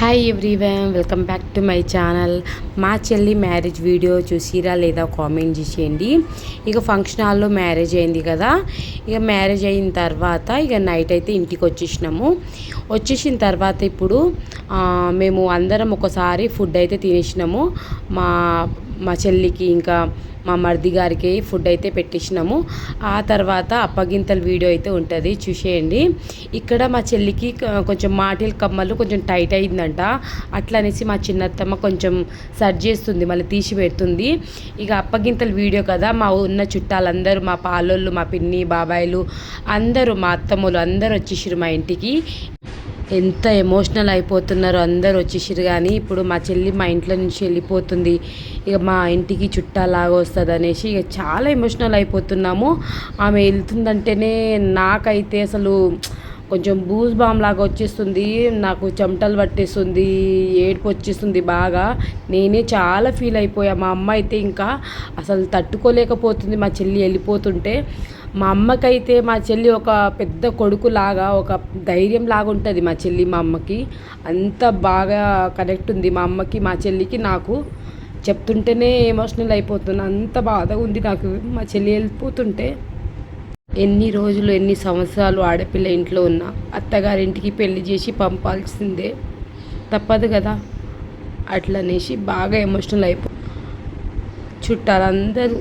Hi everyone, welcome back to my channel. మా చెల్లి marriage video చూసిరా లేదా కామెంట్ చేసేయండి. ఇక ఫంక్షన్ హాల్లో మ్యారేజ్ అయింది కదా. ఇక మ్యారేజ్ అయిన తర్వాత ఇక నైట్ అయితే ఇంటికి వచ్చేసిన తర్వాత ఇప్పుడు మేము అందరం ఒకసారి ఫుడ్ అయితే తినేసినాము. మా మా చెల్లికి ఇంకా మా మరిది గారికి ఫుడ్ అయితే పెట్టేసినాము. ఆ తర్వాత అప్పగింతల వీడియో అయితే ఉంటుంది, చూసేయండి. ఇక్కడ మా చెల్లికి కొంచెం మాటిల్ కమ్మలు కొంచెం టైట్ అయిందంట. అట్లా అనేసి మా చిన్నత్తమ్మ కొంచెం సర్జ్ చేస్తుంది, మళ్ళీ తీసి పెడుతుంది. ఇక అప్పగింతల వీడియో కదా, మా ఉన్న చుట్టాలందరూ, మా పాలోళ్ళు, మా పిన్ని బాబాయిలు అందరూ, మా అత్తమ్మలు అందరూ వచ్చేసారు మా ఇంటికి. ఎంత ఎమోషనల్ అయిపోతున్నారో అందరు వచ్చేసారు. కానీ ఇప్పుడు మా చెల్లి మా ఇంట్లో నుంచి వెళ్ళిపోతుంది, ఇక మా ఇంటికి చుట్టాలాగా వస్తుంది అనేసి ఇక చాలా ఎమోషనల్ అయిపోతున్నాము. ఆమె వెళ్తుందంటేనే నాకైతే అసలు కొంచెం బూస్ బామ్ లాగా వచ్చేస్తుంది, నాకు చెమటలు పట్టేస్తుంది, ఏడుపు వచ్చేస్తుంది బాగా. నేనే చాలా ఫీల్ అయిపోయా. మా అమ్మ అయితే ఇంకా అసలు తట్టుకోలేకపోతుంది మా చెల్లి వెళ్ళిపోతుంటే. మా అమ్మకైతే మా చెల్లి ఒక పెద్ద కొడుకులాగా, ఒక ధైర్యం లాగా ఉంటుంది మా చెల్లి. మా అమ్మకి అంత బాగా కనెక్ట్ ఉంది మా అమ్మకి మా చెల్లికి. నాకు చెప్తుంటేనే ఎమోషనల్ అయిపోతున్నా, అంత బాధగా ఉంది నాకు మా చెల్లి వెళ్ళిపోతుంటే. ఎన్ని రోజులు ఎన్ని సంవత్సరాలు ఆడపిల్ల ఇంట్లో ఉన్నా అత్తగారింటికి పెళ్లి చేసి పంపాల్సిందే, తప్పదు కదా. అట్లనేసి బాగా ఎమోషనల్ చుట్టాలందరూ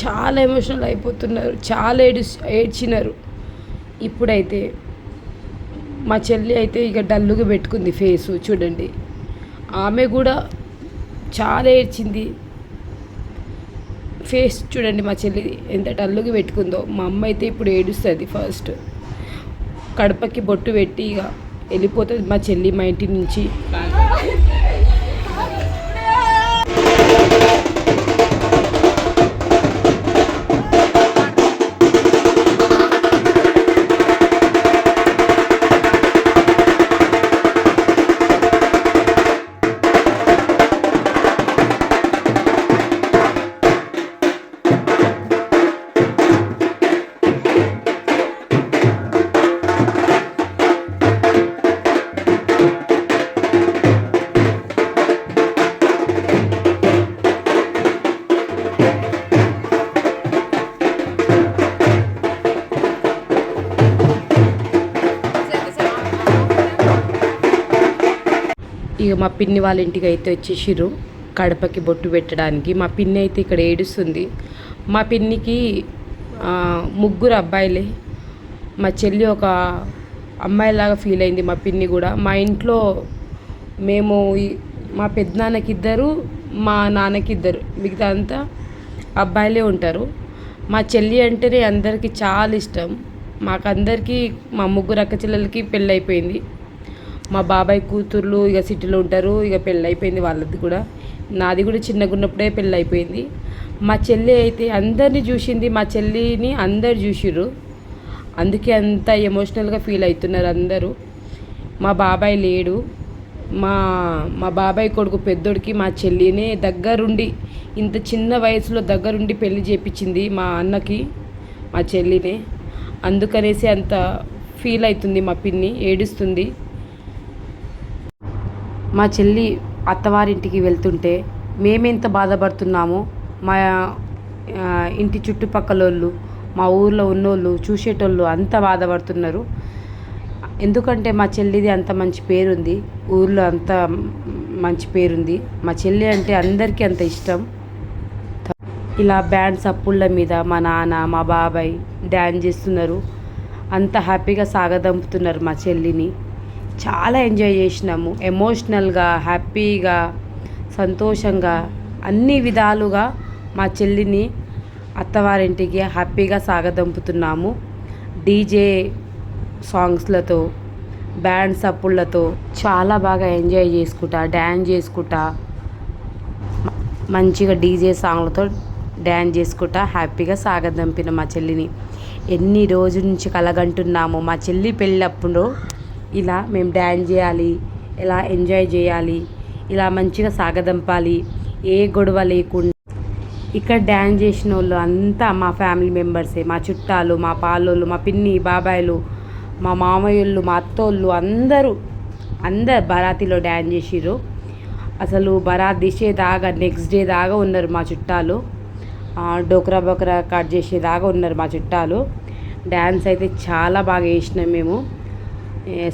చాలా ఎమోషనల్ అయిపోతున్నారు, చాలా ఏడ్చినారు. ఇప్పుడైతే మా చెల్లి అయితే ఇక డల్లుగా పెట్టుకుంది ఫేసు, చూడండి. ఆమె కూడా చాలా ఏడ్చింది. ఫేస్ చూడండి మా చెల్లి ఎంత డల్లుగా పెట్టుకుందో. మా అమ్మ అయితే ఇప్పుడు ఏడుస్తుంది. ఫస్ట్ కడపకి బొట్టు పెట్టి ఇక వెళ్ళిపోతుంది మా చెల్లి మా ఇంటి నుంచి. ఇక మా పిన్ని వాళ్ళ ఇంటికి అయితే వచ్చేసిర్రు కడపకి బొట్టు పెట్టడానికి. మా పిన్ని అయితే ఇక్కడ ఏడుస్తుంది. మా పిన్నికి ముగ్గురు అబ్బాయిలే. మా చెల్లి ఒక అమ్మాయిలాగా ఫీల్ అయింది మా పిన్ని కూడా. మా ఇంట్లో మేము మా పెద్దనాన్నకి ఇద్దరు, మా నాన్నకి ఇద్దరు, మిగతా అంతా అబ్బాయిలే ఉంటారు. మా చెల్లి అంటేనే అందరికీ చాలా ఇష్టం. మాకందరికీ మా ముగ్గురు అక్క చెల్లెలకి పెళ్ళి అయిపోయింది. మా బాబాయ్ కూతుర్లు ఇక సిటీలో ఉంటారు, ఇక పెళ్ళి అయిపోయింది వాళ్ళది కూడా. నాది కూడా చిన్నగా ఉన్నప్పుడే పెళ్ళి అయిపోయింది. మా చెల్లి అయితే అందరినీ చూసింది, మా చెల్లిని అందరు చూసిర్రు, అందుకే అంత ఎమోషనల్గా ఫీల్ అవుతున్నారు అందరూ. మా బాబాయ్ లేడు. మా మా బాబాయ్ కొడుకు పెద్దోడికి మా చెల్లినే దగ్గరుండి, ఇంత చిన్న వయసులో దగ్గరుండి పెళ్లి చేపించింది మా అన్నకి మా చెల్లినే. అందుకనేసి అంత ఫీల్ అవుతుంది మా పిన్ని, ఏడుస్తుంది. మా చెల్లి అత్తవారింటికి వెళ్తుంటే మేమెంత బాధపడుతున్నామో మా ఇంటి చుట్టుపక్కల వాళ్ళు, మా ఊర్లో ఉన్నోళ్ళు, చూసేటోళ్ళు అంత బాధపడుతున్నారు. ఎందుకంటే మా చెల్లిది అంత మంచి పేరుంది, ఊర్లో అంత మంచి పేరుంది. మా చెల్లి అంటే అందరికీ అంత ఇష్టం. ఇలా బ్యాండ్ సప్పుళ్ళ మీద మా నాన్న మా బాబాయ్ డ్యాన్స్ చేస్తున్నారు, అంత హ్యాపీగా సాగదంపుతున్నారు మా చెల్లిని. చాలా ఎంజాయ్ చేసినాము, ఎమోషనల్గా, హ్యాపీగా, సంతోషంగా, అన్ని విధాలుగా మా చెల్లిని అత్తవారింటికి హ్యాపీగా సాగదంపుతున్నాము. డీజే సాంగ్స్లతో, బ్యాండ్ సప్పుళ్ళతో చాలా బాగా ఎంజాయ్ చేసుకుంటా, డ్యాన్స్ చేసుకుంటా, మంచిగా డీజే సాంగ్లతో డ్యాన్స్ చేసుకుంటా హ్యాపీగా సాగదంపిన మా చెల్లిని. ఎన్ని రోజుల నుంచి కలగంటున్నాము మా చెల్లి పెళ్ళప్పుడు ఇలా మేము డ్యాన్స్ చేయాలి, ఇలా ఎంజాయ్ చేయాలి, ఇలా మంచిగా సాగదంపాలి, ఏ గొడవ లేకుండా. ఇక్కడ డ్యాన్స్ చేసిన వాళ్ళు అంతా మా ఫ్యామిలీ మెంబర్సే, మా చుట్టాలు, మా పాలోళ్ళు, మా పిన్ని బాబాయిలు, మా మామయ్యళ్ళు, మా అత్తోళ్ళు అందరూ అందరు బరాతిలో డ్యాన్స్ చేసిర్రు. అసలు బరాత్ తీసేదాకా నెక్స్ట్ డే దాకా ఉన్నారు మా చుట్టాలు. డోక్రా బోక్రా కట్ చేసేదాకా ఉన్నారు మా చుట్టాలు. డ్యాన్స్ అయితే చాలా బాగా వేసినాం మేము.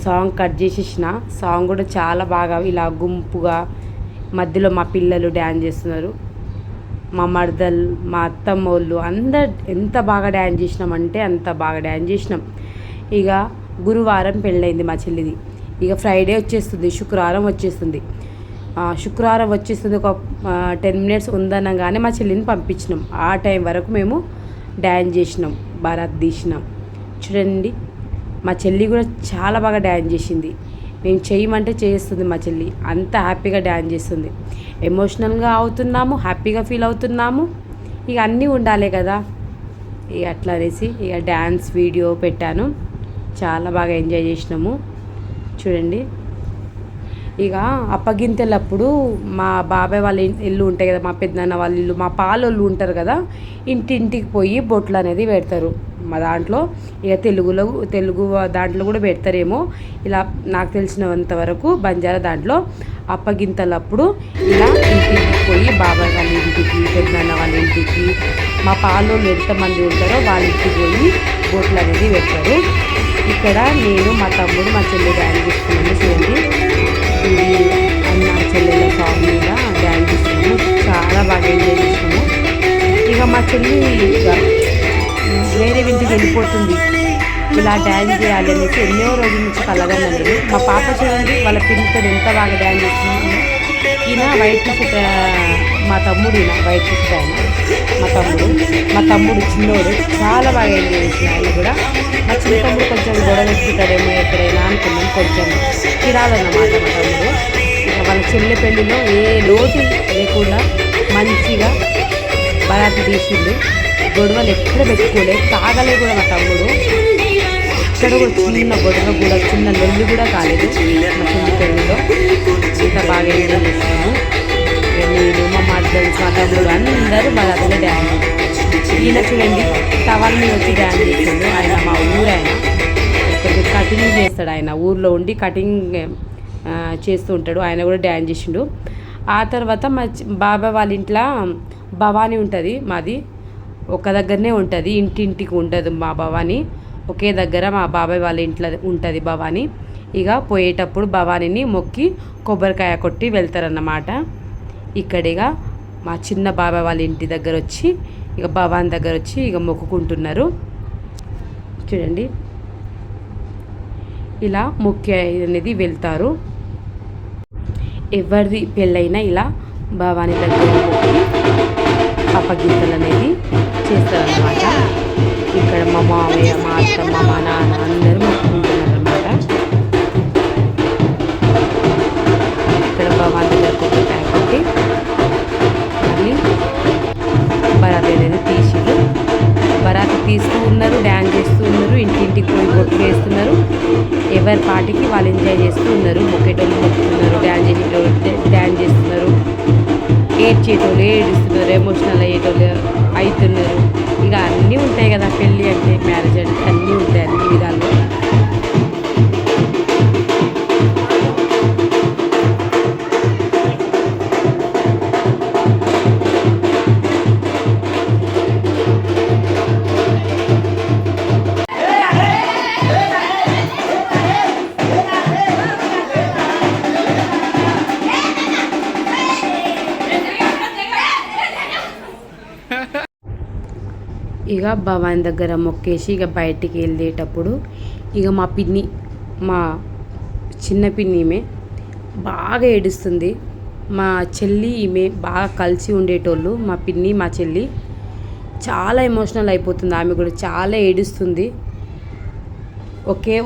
సాంగ్ కట్ చేసేసిన సాంగ్ కూడా చాలా బాగా ఇలా గుంపుగా మధ్యలో మా పిల్లలు డ్యాన్స్ చేస్తున్నారు. మా మర్దలు, మా అత్తమ్మ వాళ్ళు అందరు ఎంత బాగా డ్యాన్స్ చేసినామంటే అంత బాగా డ్యాన్స్ చేసినాం. ఇక గురువారం పెళ్ళయింది మా చెల్లిది. ఇక ఫ్రైడే వచ్చేస్తుంది, శుక్రవారం వచ్చేస్తుంది. శుక్రవారం వచ్చేస్తుంది. ఒక 10 minutes ఉందనగానే మా చెల్లిని పంపించినాం. ఆ టైం వరకు మేము డ్యాన్స్ చేసినాం, భారత్ తీసినాం. చూడండి మా చెల్లి కూడా చాలా బాగా డ్యాన్స్ చేసింది. మేము చేయమంటే చేస్తుంది మా చెల్లి. అంత హ్యాపీగా డ్యాన్స్ చేస్తుంది. ఎమోషనల్గా అవుతున్నాము, హ్యాపీగా ఫీల్ అవుతున్నాము. ఇక అన్నీ ఉండాలి కదా. ఇక అట్లా అనేసి ఇక డ్యాన్స్ వీడియో పెట్టాను. చాలా బాగా ఎంజాయ్ చేసినాము. చూడండి ఇక అప్పగింతలప్పుడు మా బాబాయ్ వాళ్ళ ఇల్లు ఉంటాయి కదా, మా పెద్దనాన్న వాళ్ళ ఇల్లు, మా పాలోళ్ళు ఉంటారు కదా, ఇంటింటికి పోయి బొట్లు అనేది పెడతారు. మా దాంట్లో ఇక తెలుగు దాంట్లో కూడా పెడతారేమో, ఇలా నాకు తెలిసినంత వరకు బంజారా దాంట్లో అప్పగింతలప్పుడు ఇలా ఇంటింటికి పోయి బాబాయ్ వాళ్ళ ఇంటికి, పెద్దనాన్న వాళ్ళ ఇంటికి, మా పాలోళ్ళు ఎంతమంది ఉంటారో వాళ్ళ ఇంటికి పోయి బొట్లు అనేది పెడతారు. ఇక్కడ నేను, మా తమ్ముడు, మా చెల్లి డ్యాన్స్ చేస్తున్నాము. చూడండి ఇది అన్న చెల్లెల సాంగ్ మీద డ్యాన్స్ చేస్తున్నాము. చాలా బాగా ఎంజాయ్ చేస్తున్నాము. ఇక మా చెల్లి ఇక వేరే ఇంటికి వెళ్ళిపోతుంది. ఇలా డ్యాన్స్ చేయాలి అనేసి ఎన్నో రోజుల నుంచి కలగన్నది. మా పాప చూడండి వాళ్ళ పిల్లతో ఎంత బాగా డ్యాన్స్ చేస్తున్నాము. ఈయన వైట్ టీషర్ట్, మా తమ్ముడు, ఈయన వైట్ టీషర్ట్ ఆయన మా తమ్ముడు చిన్నోడు చాలా బాగా ఎంజాయ్ చేసిన. ఆయన కూడా మా చిన్న తమ్ముడు కొంచెం గొడవ పెట్టుకుంటాడేమో ఎక్కడైనా అనుకున్నాం. కొంచెం తిరాలన్నమాట మా తమ్ముడు. ఇక వాళ్ళ చెల్లె పెళ్ళిలో ఏ లోటు లేకుండా మంచిగా బరాతి తీసిండు. గొడవలు ఎక్కడ పెట్టుకోలే, తాగలే కూడా మా తమ్ముడు. ఎక్కడ కూడా చిన్న గొడవ కూడా, చిన్న లొల్లి కూడా కాలేదు మా చెల్లి పెళ్ళిలో. అంత బాగా ఎంజాయ్ చేసినాము. నేను, మా మర్దలు, మా తమ్ముడు అందరూ బరాతిలో డ్యాన్స్. ఈయన చూడండి టవల్ మీద వచ్చి డ్యాన్స్ చేసిండు. ఆయన మా ఊరు, ఆయన కొంచెం కటింగ్ చేస్తాడు. ఆయన ఊర్లో ఉండి కటింగ్ చేస్తూ ఉంటాడు. ఆయన కూడా డ్యాన్స్ చేసిండు. ఆ తర్వాత మా బాబాయ్ వాళ్ళ ఇంట్లో భవానీ ఉంటుంది. మాది ఒక దగ్గరనే ఉంటుంది, ఇంటింటికి ఉండదు మా భవానీ. ఒకే దగ్గర మా బాబాయ్ వాళ్ళ ఇంట్లో ఉంటుంది భవానీ. ఇక పోయేటప్పుడు భవానీని మొక్కి కొబ్బరికాయ కొట్టి వెళ్తారన్నమాట. ఇక్కడిగా మా చిన్న బాబాయ్ వాళ్ళ ఇంటి దగ్గర వచ్చి ఇక భవానీ దగ్గర వచ్చి ఇక మొక్కుకుంటున్నారు. చూడండి ఇలా మొక్కి అనేది వెళ్తారు. ఎవరిది పెళ్ళైనా ఇలా భవానీ దగ్గర మొక్కి అప్పగింతలు అనేది చేస్తారన్నమాట. ఇక్కడ మా మామయ్య, మా అత్తమ్మ, మా నాన్న అందరూ మొక్కుకుంటున్నారు అన్నమాట. ఇక్కడ భవానీ దగ్గర కొబ్బరికాయ కొట్టి మళ్ళీ బరాతి అనేది తీసిరు. బరాతి తీస్తూ ఉన్నారు, డ్యాన్స్ చేస్తూ ఉన్నారు, ఇంటింటికి పోయి బొట్లు వేస్తున్నారు. ఎవరి పాటికి వాళ్ళు ఎంజాయ్ చేస్తూ ఉన్నారు. మొక్కేటోళ్ళు మొక్కుతున్నారు, డ్యాన్స్ చేసేటోళ్ళు డ్యాన్స్ చేస్తున్నారు, ఏడ్చేటోళ్ళు ఏడుస్తున్నారు, ఎమోషనల్ అయ్యేటోళ్ళు అవుతున్నారు. ఇక అన్నీ ఉంటాయి కదా, పెళ్ళి అంటే, మ్యారేజ్ అంటే అన్నీ ఉంటాయి, అన్ని విధాలు. ఇక భవాని దగ్గర మొక్కేసి ఇక బయటికి వెళ్ళేటప్పుడు ఇక మా పిన్ని, మా చిన్న పిన్ని ఈమె బాగా ఏడుస్తుంది. మా చెల్లి ఈమె బాగా కలిసి ఉండేటోళ్ళు. మా పిన్ని, మా చెల్లి చాలా ఎమోషనల్ అయిపోతుంది. ఆమె కూడా చాలా ఏడుస్తుంది.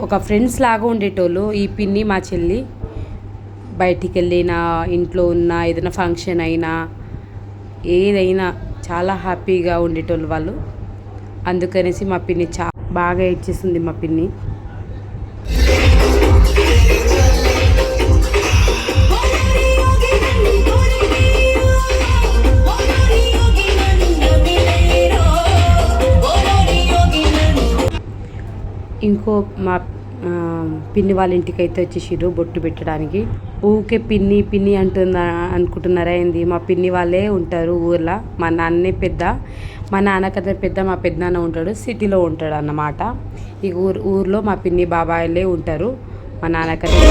ఒక ఫ్రెండ్స్ లాగా ఉండేటోళ్ళు ఈ పిన్ని, మా చెల్లి. బయటికి వెళ్ళినా, ఇంట్లో ఉన్న ఏదైనా ఫంక్షన్ అయినా, ఏదైనా చాలా హ్యాపీగా ఉండేటోళ్ళు వాళ్ళు. అందుకనేసి మా పిన్ని బాగా ఏడ్చేస్తుంది మా పిన్ని. ఇంకో పిన్ని వాళ్ళ ఇంటికి అయితే వచ్చేసిర్రు బొట్టు పెట్టడానికి. ఊకే పిన్ని పిన్ని అనుకుంటున్నారా ఏంది? మా పిన్ని వాళ్ళే ఉంటారు ఊర్లో. మా నాన్నే పెద్ద, మా నాన్నకన్నా పెద్ద మా పెద్దనాన్న ఉంటాడు, సిటీలో ఉంటాడు అన్నమాట. ఈ ఊర్లో మా పిన్ని బాబాయిలే ఉంటారు, మా నాన్నకన్నా.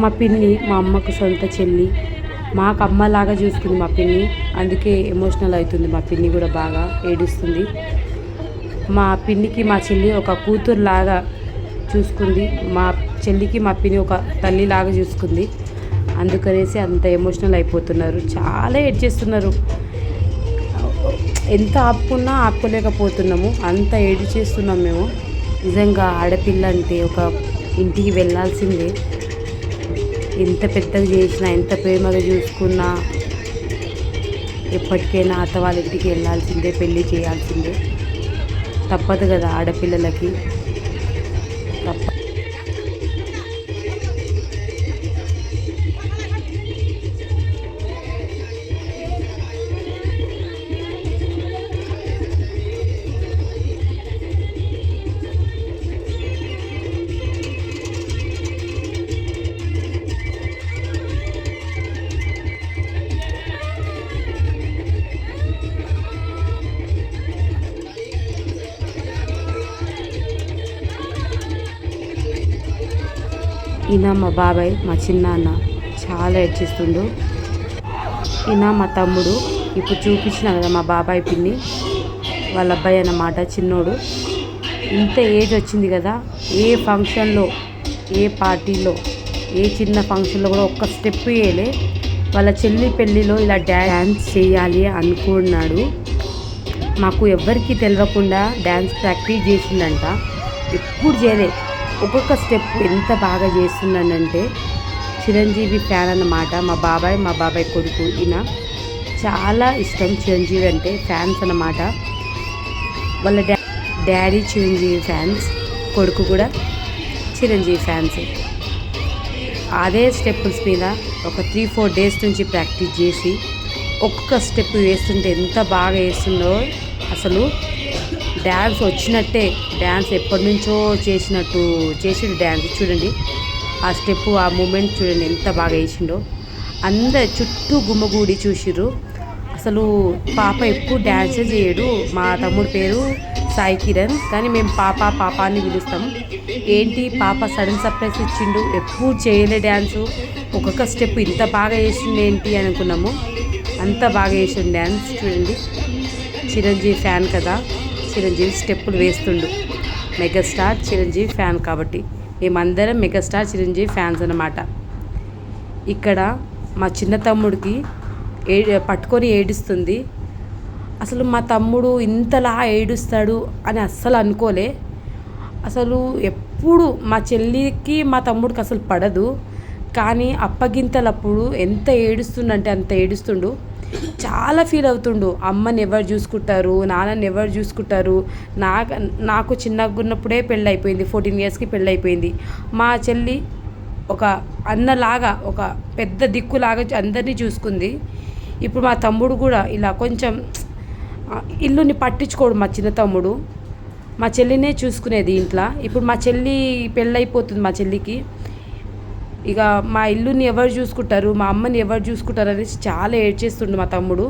మా పిన్ని మా అమ్మకు సొంత చెల్లి, మాకు అమ్మలాగా చూసుకుంది మా పిన్ని. అందుకే ఎమోషనల్ అవుతుంది మా పిన్ని కూడా, బాగా ఏడుస్తుంది. మా పిన్నికి మా చెల్లి ఒక కూతురులాగా చూసుకుంది, మా చెల్లికి మా పిన్ని ఒక తల్లిలాగా చూసుకుంది. అందుకనేసి అంత ఎమోషనల్ అయిపోతున్నారు, చాలా ఏడ్ చేస్తున్నారు. ఎంత ఆపుకున్నా ఆపుకోలేకపోతున్నాము, అంత ఏడు చేస్తున్నాం మేము. నిజంగా ఆడపిల్ల అంటే ఒక ఇంటికి వెళ్ళాల్సిందే. ఎంత పెద్దగా చేసినా, ఎంత ప్రేమగా చూసుకున్నా ఎప్పటికైనా అత్త వాళ్ళ ఇంటికి వెళ్ళాల్సిందే, పెళ్ళి చేయాల్సిందే. తప్పదు కదా ఆడపిల్లలకి, తప్ప. ఈయన మా బాబాయ్, మా చిన్నాన్న చాలా ఏడ్చిస్తుండు. ఈయన మా తమ్ముడు. ఇప్పుడు చూపించిన కదా మా బాబాయ్ పిన్ని వాళ్ళ అబ్బాయి అన్నమాట, చిన్నోడు. ఇంత ఏజ్ వచ్చింది కదా, ఏ ఫంక్షన్లో, ఏ పార్టీలో, ఏ చిన్న ఫంక్షన్లో కూడా ఒక్క స్టెప్ వేయలే. వాళ్ళ చెల్లి పెళ్ళిలో ఇలా డ్యాన్స్ చేయాలి అనుకున్నాడు. మాకు ఎవ్వరికి తెలియకుండా డ్యాన్స్ ప్రాక్టీస్ చేసిందంట. ఎప్పుడు చేయలే. ఒక్కొక్క స్టెప్ ఎంత బాగా చేస్తున్నాడంటే చిరంజీవి ఫ్యాన్ అన్నమాట. మా బాబాయ్ కొడుకు ఈయన చాలా ఇష్టం చిరంజీవి అంటే, ఫ్యాన్స్ అన్నమాట. వాళ్ళ డాడీ చిరంజీవి ఫ్యాన్స్, కొడుకు కూడా చిరంజీవి ఫ్యాన్స్. అదే స్టెప్పుల్స్ మీద ఒక 3-4 డేస్ నుంచి ప్రాక్టీస్ చేసి ఒక్కొక్క స్టెప్ వేస్తుంటే ఎంత బాగా వేస్తుందో. అసలు డ్యాన్స్ వచ్చినట్టే, డ్యాన్స్ ఎప్పటి నుంచో చేసినట్టు చేసిండు డ్యాన్స్. చూడండి ఆ స్టెప్, ఆ మూమెంట్ చూడండి ఎంత బాగా వేసిండో. అందరు చుట్టూ గుమ్మగూడి చూసిర్రు. అసలు పాప ఎప్పుడు డ్యాన్సే చేయడు. మా తమ్ముడు పేరు సాయి కిరణ్, కానీ మేము పాప అని పిలుస్తాం. ఏంటి పాప సడన్ సర్ప్రైజ్ ఇచ్చిండు, ఎప్పుడు చేయలే డ్యాన్సు, ఒక్కొక్క స్టెప్ ఇంత బాగా వేసిండు ఏంటి అనుకున్నాము. అంత బాగా వేసిండు డ్యాన్స్. చూడండి చిరంజీవి ఫ్యాన్ కదా, చిరంజీవి స్టెప్పులు వేస్తుండు. మెగాస్టార్ చిరంజీవి ఫ్యాన్ కాబట్టి మేమందరం మెగాస్టార్ చిరంజీవి ఫ్యాన్స్ అన్నమాట. ఇక్కడ మా చిన్న తమ్ముడికి పట్టుకొని ఏడుస్తుంది. అసలు మా తమ్ముడు ఇంతలా ఏడుస్తాడు అని అస్సలు అనుకోలే. అసలు ఎప్పుడు మా చెల్లికి మా తమ్ముడికి అసలు పడదు, కానీ అప్పగింతలప్పుడు ఎంత ఏడుస్తుండంటే అంత ఏడుస్తుండు. చాలా ఫీల్ అవుతుండు. అమ్మని ఎవరు చూసుకుంటారు, నాన్నని ఎవరు చూసుకుంటారు. నాకు చిన్నగా ఉన్నప్పుడే పెళ్ళి అయిపోయింది, 14 ఇయర్స్కి పెళ్ళి అయిపోయింది. మా చెల్లి ఒక అన్నలాగా, ఒక పెద్ద దిక్కులాగా అందరినీ చూసుకుంది. ఇప్పుడు మా తమ్ముడు కూడా ఇలా కొంచెం ఇల్లుని పట్టించుకోడు. మా చిన్న తమ్ముడు మా చెల్లినే చూసుకునేది ఇంట్లో. ఇప్పుడు మా చెల్లి పెళ్ళైపోతుంది. మా చెల్లికి ఇక మా ఇల్లుని ఎవరు చూసుకుంటారు, మా అమ్మని ఎవరు చూసుకుంటారు అనేసి చాలా ఏడ్చేస్తుండు మా తమ్ముడు.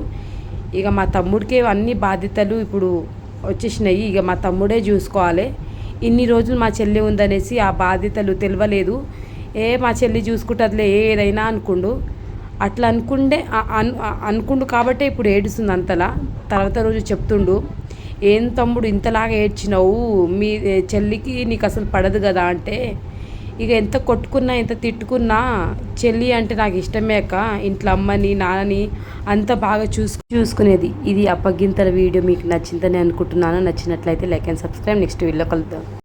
ఇక మా తమ్ముడికే అన్ని బాధ్యతలు ఇప్పుడు వచ్చేసినాయి. ఇక మా తమ్ముడే చూసుకోవాలి. ఇన్ని రోజులు మా చెల్లి ఉందనేసి ఆ బాధ్యతలు తెలియలేదు. మా చెల్లి చూసుకుంటుందిలే ఏదైనా అనుకుండు. అట్లా అనుకుండు కాబట్టే ఇప్పుడు ఏడుస్తుంది అంతలా. తర్వాత రోజు చెప్తుండు, ఏం తమ్ముడు ఇంతలాగా ఏడ్చినావు, మీ చెల్లికి నీకు అసలు పడదు కదా అంటే, ఇక ఎంత కొట్టుకున్నా ఎంత తిట్టుకున్నా చెల్లి అంటే నాకు ఇష్టమే అక్క, ఇంట్లో అమ్మని నాన్నని అంత బాగా చూసుకునేది. ఇది అప్పగింతల వీడియో మీకు నచ్చిందని అనుకుంటున్నాను. నచ్చినట్లయితే లైక్ అండ్ సబ్స్క్రైబ్. నెక్స్ట్ వీడియోలో కలుద్దాం.